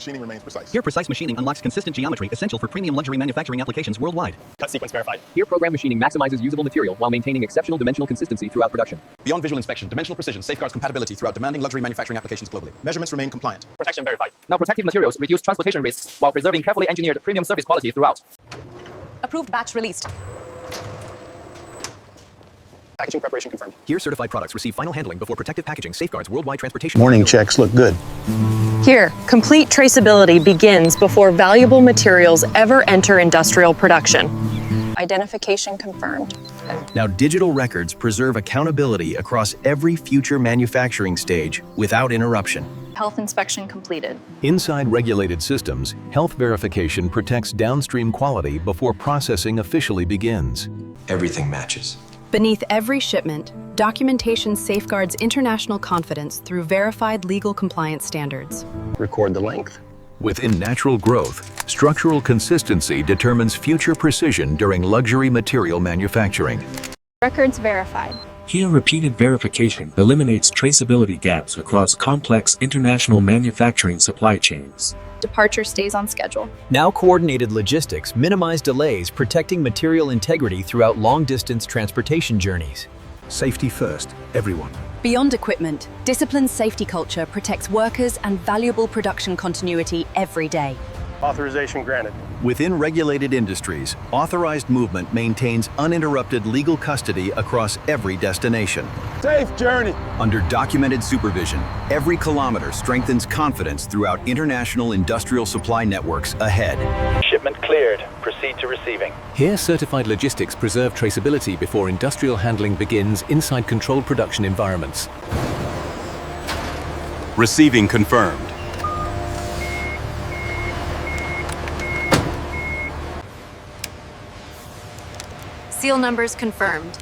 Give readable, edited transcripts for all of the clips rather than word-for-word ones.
Machining remains precise. Here, precise machining unlocks consistent geometry essential for premium luxury manufacturing applications worldwide. Cut sequence verified. Here, program machining maximizes usable material while maintaining exceptional dimensional consistency throughout production. Beyond visual inspection, dimensional precision safeguards compatibility throughout demanding luxury manufacturing applications globally. Measurements remain compliant. Protection verified. Now, protective materials reduce transportation risks while preserving carefully engineered premium service quality throughout. Approved batch released. Packaging preparation confirmed. Here, certified products receive final handling before protective packaging safeguards worldwide transportation. Morning checks look good. Here, complete traceability begins before valuable materials ever enter industrial production. Identification confirmed. Now, digital records preserve accountability across every future manufacturing stage without interruption. Health inspection completed. Inside regulated systems, health verification protects downstream quality before processing officially begins. Everything matches. Beneath every shipment, documentation safeguards international confidence through verified legal compliance standards. Record the length. Within natural growth, structural consistency determines future precision during luxury material manufacturing. Records verified. Here, repeated verification eliminates traceability gaps across complex international manufacturing supply chains. Departure stays on schedule. Now, coordinated logistics minimize delays, protecting material integrity throughout long-distance transportation journeys. Safety first, everyone. Beyond equipment, disciplined safety culture protects workers and valuable production continuity every day. Authorization granted. Within regulated industries, authorized movement maintains uninterrupted legal custody across every destination. Safe journey. Under documented supervision, every kilometer strengthens confidence throughout international industrial supply networks ahead. Shipment cleared. Proceed to receiving. Here, certified logistics preserve traceability before industrial handling begins inside controlled production environments. Receiving confirmed. Seal numbers confirmed.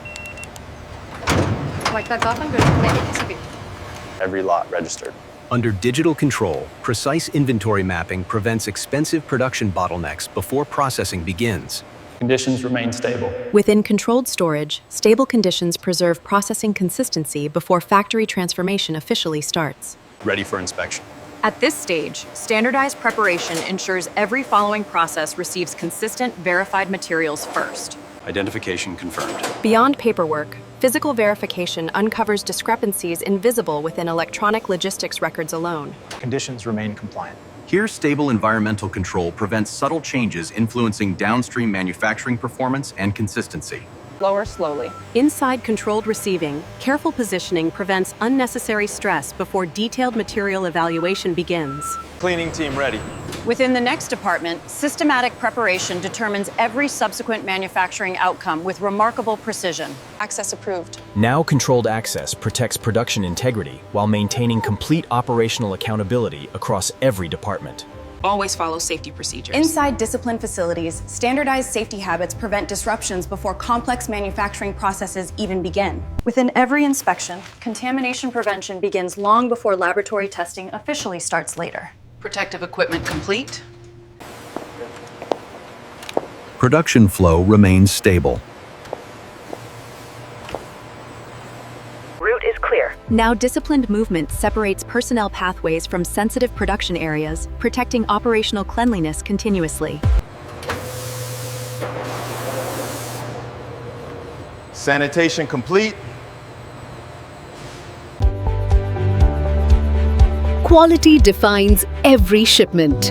Every lot registered. Under digital control, precise inventory mapping prevents expensive production bottlenecks before processing begins. Conditions remain stable. Within controlled storage, stable conditions preserve processing consistency before factory transformation officially starts. Ready for inspection. At this stage, standardized preparation ensures every following process receives consistent, verified materials first. Identification confirmed. Beyond paperwork, physical verification uncovers discrepancies invisible within electronic logistics records alone. Conditions remain compliant. Here, stable environmental control prevents subtle changes influencing downstream manufacturing performance and consistency. Lower slowly. Inside controlled receiving, careful positioning prevents unnecessary stress before detailed material evaluation begins. Cleaning team ready. Within the next department, systematic preparation determines every subsequent manufacturing outcome with remarkable precision. Access approved. Now, controlled access protects production integrity while maintaining complete operational accountability across every department. Always follow safety procedures. Inside disciplined facilities, standardized safety habits prevent disruptions before complex manufacturing processes even begin. Within every inspection, contamination prevention begins long before laboratory testing officially starts later. Protective equipment complete. Production flow remains stable. Route is clear. Now, disciplined movement separates personnel pathways from sensitive production areas, protecting operational cleanliness continuously. Sanitation complete. Quality defines every shipment.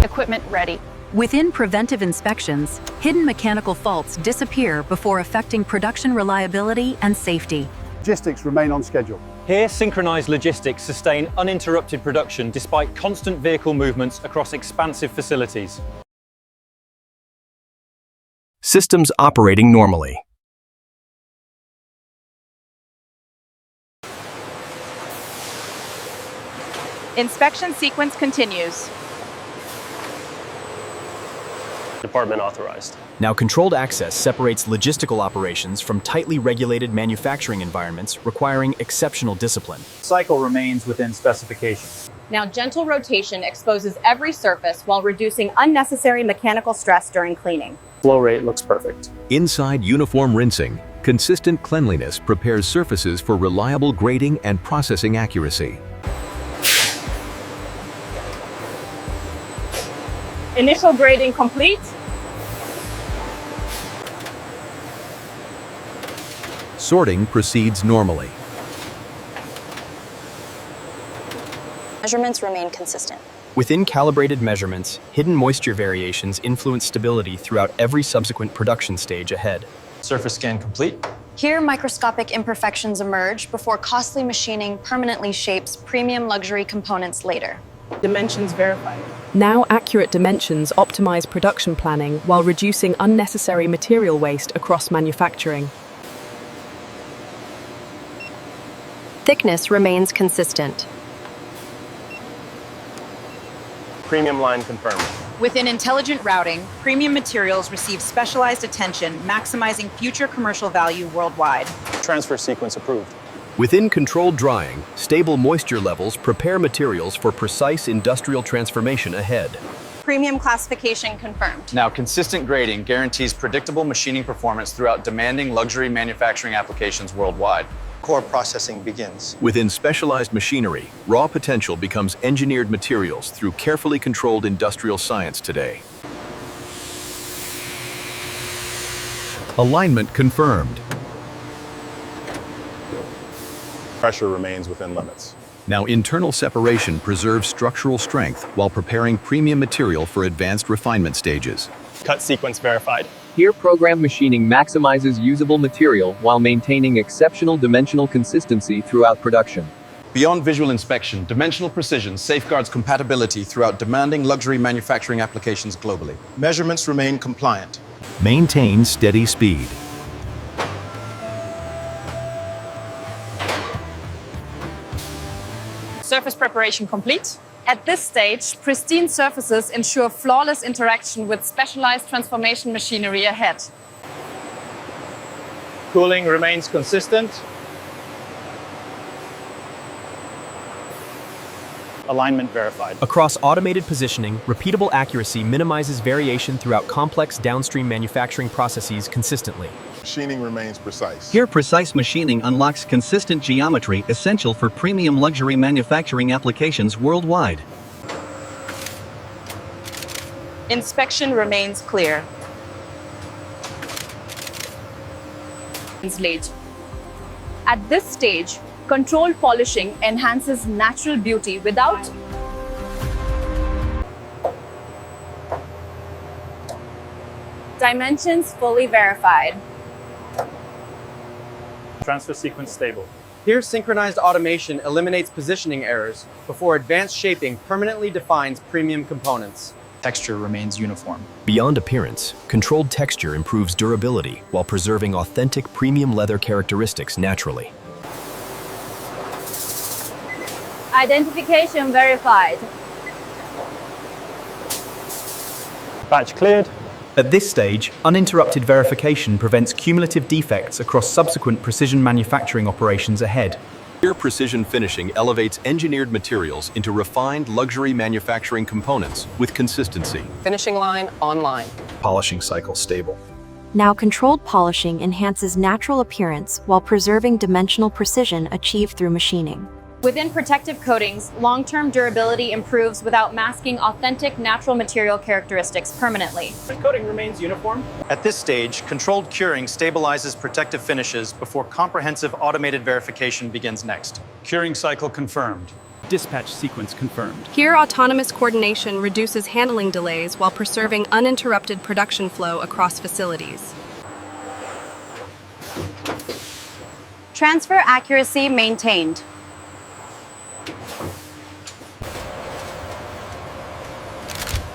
Equipment ready. Within preventive inspections, hidden mechanical faults disappear before affecting production reliability and safety. Logistics remain on schedule. Here, synchronized logistics sustain uninterrupted production despite constant vehicle movements across expansive facilities. Systems operating normally. Inspection sequence continues. Department authorized. Now, controlled access separates logistical operations from tightly regulated manufacturing environments requiring exceptional discipline. Cycle remains within specification. Now, gentle rotation exposes every surface while reducing unnecessary mechanical stress during cleaning. Flow rate looks perfect. Inside uniform rinsing, consistent cleanliness prepares surfaces for reliable grading and processing accuracy. Initial grading complete. Sorting proceeds normally. Measurements remain consistent. Within calibrated measurements, hidden moisture variations influence stability throughout every subsequent production stage ahead. Surface scan complete. Here, microscopic imperfections emerge before costly machining permanently shapes premium luxury components later. Dimensions verified. Now accurate dimensions optimize production planning while reducing unnecessary material waste across manufacturing. Thickness remains consistent. Premium line confirmed. Within intelligent routing, premium materials receive specialized attention, maximizing future commercial value worldwide. Transfer sequence approved. Within controlled drying, stable moisture levels prepare materials for precise industrial transformation ahead. Premium classification confirmed. Now, consistent grading guarantees predictable machining performance throughout demanding luxury manufacturing applications worldwide. Core processing begins. Within specialized machinery, raw potential becomes engineered materials through carefully controlled industrial science today. Alignment confirmed. Pressure remains within limits. Now, internal separation preserves structural strength while preparing premium material for advanced refinement stages. Cut sequence verified. Here, program machining maximizes usable material while maintaining exceptional dimensional consistency throughout production. Beyond visual inspection, dimensional precision safeguards compatibility throughout demanding luxury manufacturing applications globally. Measurements remain compliant. Maintain steady speed. Surface preparation complete. At this stage, pristine surfaces ensure flawless interaction with specialized transformation machinery ahead. Cooling remains consistent. Alignment verified. Across automated positioning, repeatable accuracy minimizes variation throughout complex downstream manufacturing processes consistently. Machining remains precise. Here, precise machining unlocks consistent geometry essential for premium luxury manufacturing applications worldwide. Inspection remains clear. At this stage, controlled polishing enhances natural beauty without dimensions fully verified. Transfer sequence stable. Here, synchronized automation eliminates positioning errors before advanced shaping permanently defines premium components. Texture remains uniform. Beyond appearance, controlled texture improves durability while preserving authentic premium leather characteristics naturally. Identification verified. Batch cleared. At this stage, uninterrupted verification prevents cumulative defects across subsequent precision manufacturing operations ahead. Here, precision finishing elevates engineered materials into refined luxury manufacturing components with consistency. Finishing line online. Polishing cycle stable. Now controlled polishing enhances natural appearance while preserving dimensional precision achieved through machining. Within protective coatings, long-term durability improves without masking authentic natural material characteristics permanently. The coating remains uniform. At this stage, controlled curing stabilizes protective finishes before comprehensive automated verification begins next. Curing cycle confirmed. Dispatch sequence confirmed. Here, autonomous coordination reduces handling delays while preserving uninterrupted production flow across facilities. Transfer accuracy maintained.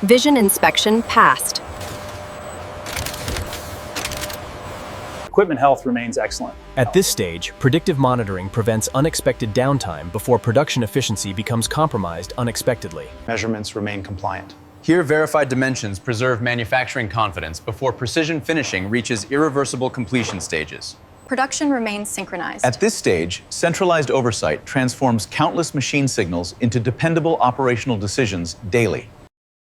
Vision inspection passed. Equipment health remains excellent. At this stage, predictive monitoring prevents unexpected downtime before production efficiency becomes compromised unexpectedly. Measurements remain compliant. Here, verified dimensions preserve manufacturing confidence before precision finishing reaches irreversible completion stages. Production remains synchronized. At this stage, centralized oversight transforms countless machine signals into dependable operational decisions daily.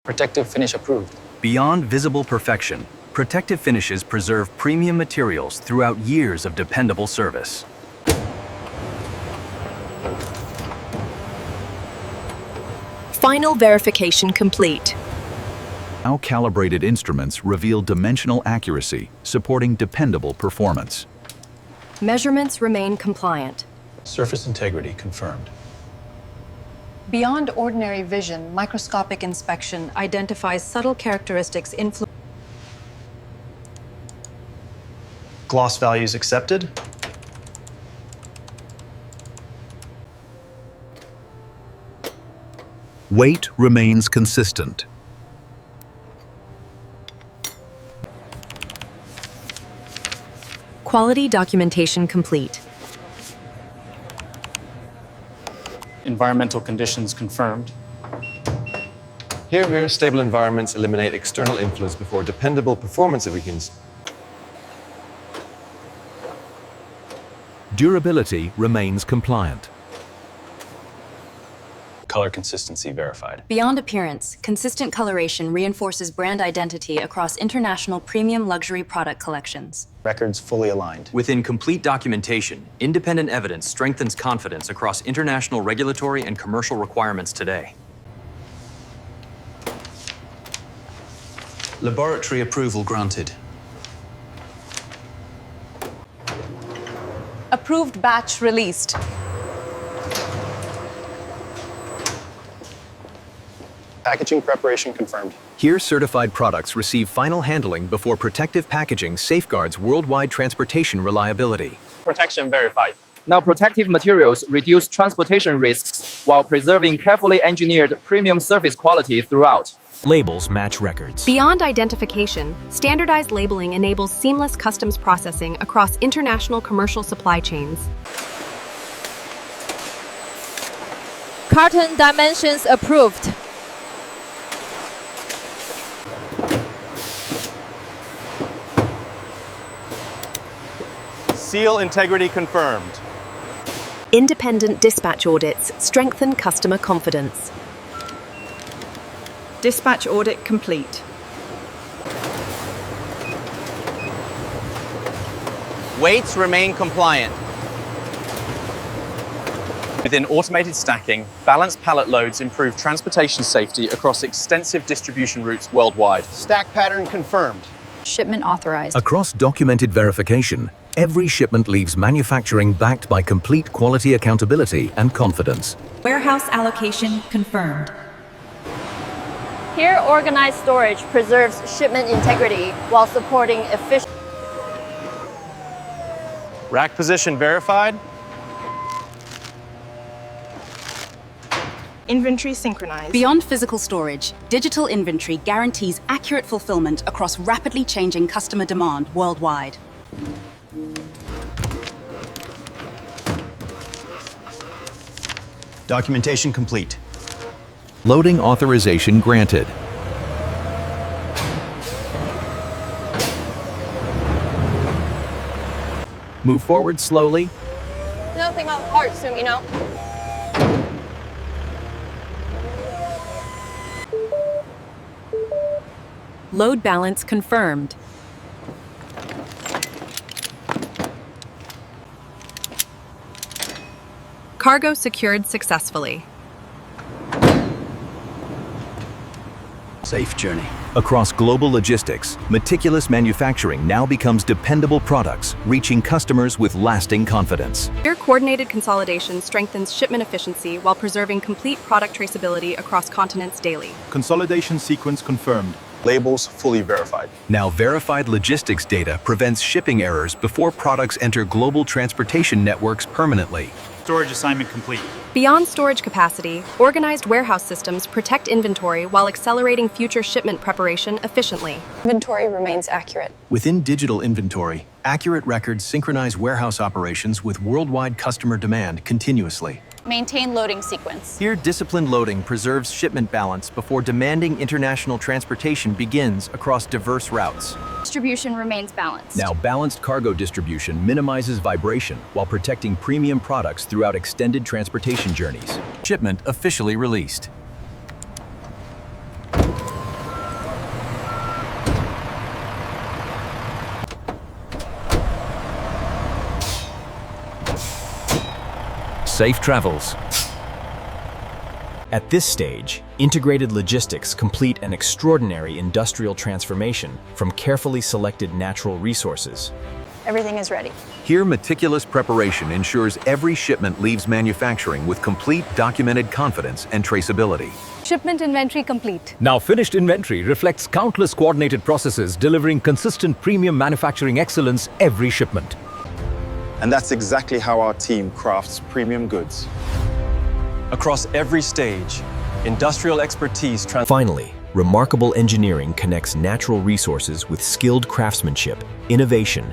Protective finish approved. Beyond visible perfection, protective finishes preserve premium materials throughout years of dependable service. Final verification complete. Now calibrated instruments reveal dimensional accuracy, supporting dependable performance. Measurements remain compliant. Surface integrity confirmed. Beyond ordinary vision, microscopic inspection identifies subtle characteristics influencing. Gloss values accepted. Weight remains consistent. Quality documentation complete. Environmental conditions confirmed. Here, where stable environments eliminate external influence before dependable performance begins. Durability remains compliant. Color consistency verified. Beyond appearance, consistent coloration reinforces brand identity across international premium luxury product collections. Records fully aligned. Within complete documentation, independent evidence strengthens confidence across international regulatory and commercial requirements today. Laboratory approval granted. Approved batch released. Packaging preparation confirmed. Here, certified products receive final handling before protective packaging safeguards worldwide transportation reliability. Protection verified. Now, protective materials reduce transportation risks while preserving carefully engineered premium service quality throughout. Labels match records. Beyond identification, standardized labeling enables seamless customs processing across international commercial supply chains. Carton dimensions approved. Seal integrity confirmed. Independent dispatch audits strengthen customer confidence. Dispatch audit complete. Weights remain compliant. Within automated stacking, balanced pallet loads improve transportation safety across extensive distribution routes worldwide. Stack pattern confirmed. Shipment authorized. Across documented verification, every shipment leaves manufacturing backed by complete quality accountability and confidence. Warehouse allocation confirmed. Here, organized storage preserves shipment integrity while supporting efficient. Rack position verified. Inventory synchronized. Beyond physical storage, digital inventory guarantees accurate fulfillment across rapidly changing customer demand worldwide. Documentation complete. Loading authorization granted. Move forward slowly. Nothing about parts, you know. Load balance confirmed. Cargo secured successfully. Safe journey. Across global logistics, meticulous manufacturing now becomes dependable products, reaching customers with lasting confidence. Here, coordinated consolidation strengthens shipment efficiency while preserving complete product traceability across continents daily. Consolidation sequence confirmed. Labels fully verified. Now, verified logistics data prevents shipping errors before products enter global transportation networks permanently. Storage assignment complete. Beyond storage capacity, organized warehouse systems protect inventory while accelerating future shipment preparation efficiently. Inventory remains accurate. Within digital inventory, accurate records synchronize warehouse operations with worldwide customer demand continuously. Maintain loading sequence. Here, disciplined loading preserves shipment balance before demanding international transportation begins across diverse routes. Distribution remains balanced. Now, balanced cargo distribution minimizes vibration while protecting premium products throughout extended transportation journeys. Shipment officially released. Safe travels. At this stage, integrated logistics complete an extraordinary industrial transformation from carefully selected natural resources. Everything is ready. Here, meticulous preparation ensures every shipment leaves manufacturing with complete documented confidence and traceability. Shipment inventory complete. Now finished inventory reflects countless coordinated processes delivering consistent premium manufacturing excellence every shipment. And that's exactly how our team crafts premium goods. Across every stage, industrial expertise Finally, remarkable engineering connects natural resources with skilled craftsmanship, innovation,